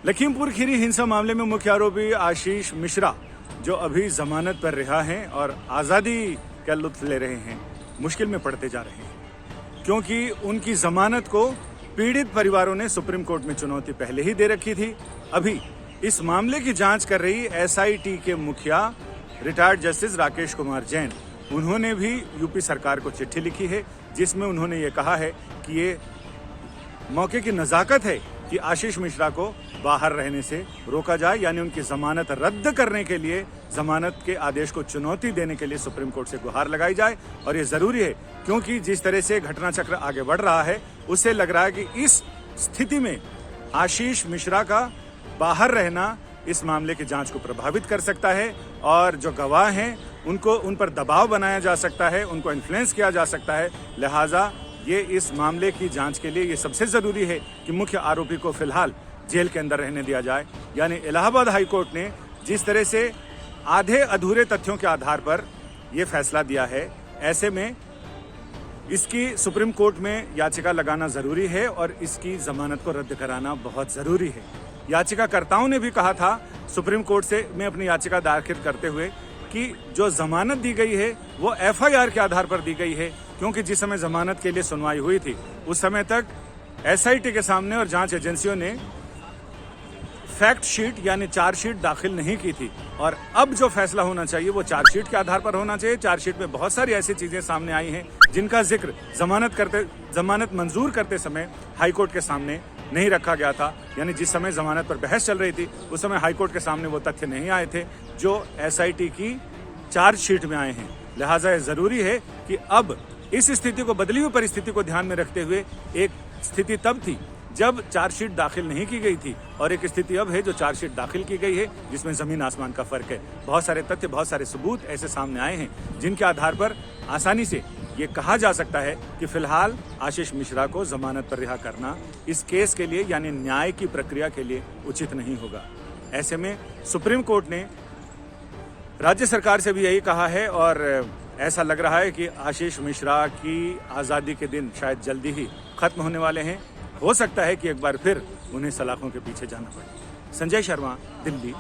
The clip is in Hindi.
लखीमपुर खीरी हिंसा मामले में मुख्य आरोपी आशीष मिश्रा, जो अभी जमानत पर रिहा हैं और आजादी का लुत्फ ले रहे हैं, मुश्किल में पड़ते जा रहे हैं, क्योंकि उनकी जमानत को पीड़ित परिवारों ने सुप्रीम कोर्ट में चुनौती पहले ही दे रखी थी। अभी इस मामले की जांच कर रही SIT के मुखिया रिटायर्ड जस्टिस राकेश कुमार जैन, उन्होंने भी यूपी सरकार को चिट्ठी लिखी है, जिसमें उन्होंने ये कहा है कि ये मौके की नजाकत है कि आशीष मिश्रा को बाहर रहने से रोका जाए, यानी उनकी जमानत रद्द करने के लिए, जमानत के आदेश को चुनौती देने के लिए सुप्रीम कोर्ट से गुहार लगाई जाए। और ये जरूरी है, क्योंकि जिस तरह से घटना चक्र आगे बढ़ रहा है, उससे लग रहा है कि इस स्थिति में आशीष मिश्रा का बाहर रहना इस मामले की जांच को प्रभावित कर सकता है और जो गवाह हैं उनको उन पर दबाव बनाया जा सकता है, उनको इन्फ्लुएंस किया जा सकता है। लिहाजा ये इस मामले की जांच के लिए ये सबसे जरूरी है कि मुख्य आरोपी को फिलहाल जेल के अंदर रहने दिया जाए। यानी इलाहाबाद हाई कोर्ट ने जिस तरह से आधे अधूरे तथ्यों के आधार पर यह फैसला दिया है, ऐसे में इसकी सुप्रीम कोर्ट में याचिका लगाना जरूरी है और इसकी जमानत को रद्द कराना बहुत जरूरी है। याचिकाकर्ताओं ने भी कहा था सुप्रीम कोर्ट से में अपनी याचिका दाखिल करते हुए कि जो जमानत दी गई है वो FIR के आधार पर दी गई है, क्योंकि जिस समय जमानत के लिए सुनवाई हुई थी उस समय तक SIT के सामने और जांच एजेंसियों ने फैक्ट शीट यानी चार्जशीट दाखिल नहीं की थी। और अब जो फैसला होना चाहिए वो चार्जशीट के आधार पर होना चाहिए। चार्जशीट में बहुत सारी ऐसी चीजें सामने आई हैं जिनका जिक्र जमानत मंजूर करते समय हाईकोर्ट के सामने नहीं रखा गया था। यानी जिस समय जमानत पर बहस चल रही थी उस समय हाईकोर्ट के सामने वो तथ्य नहीं आए थे जो SIT की चार्जशीट में आए हैं। लिहाजा ये जरूरी है कि अब इस स्थिति को, बदली हुई परिस्थिति को ध्यान में रखते हुए, एक स्थिति तब थी जब चार्जशीट दाखिल नहीं की गई थी और एक स्थिति अब है जो चार्जशीट दाखिल की गई है, जिसमें जमीन आसमान का फर्क है। बहुत सारे तथ्य, बहुत सारे सबूत ऐसे सामने आए हैं जिनके आधार पर आसानी से ये कहा जा सकता है कि फिलहाल आशीष मिश्रा को जमानत पर रिहा करना इस केस के लिए, यानी न्याय की प्रक्रिया के लिए उचित नहीं होगा। ऐसे में सुप्रीम कोर्ट ने राज्य सरकार से भी यही कहा है और ऐसा लग रहा है कि आशीष मिश्रा की आजादी के दिन शायद जल्दी ही खत्म होने वाले हैं। हो सकता है कि एक बार फिर उन्हें सलाखों के पीछे जाना पड़े। संजय शर्मा, दिल्ली।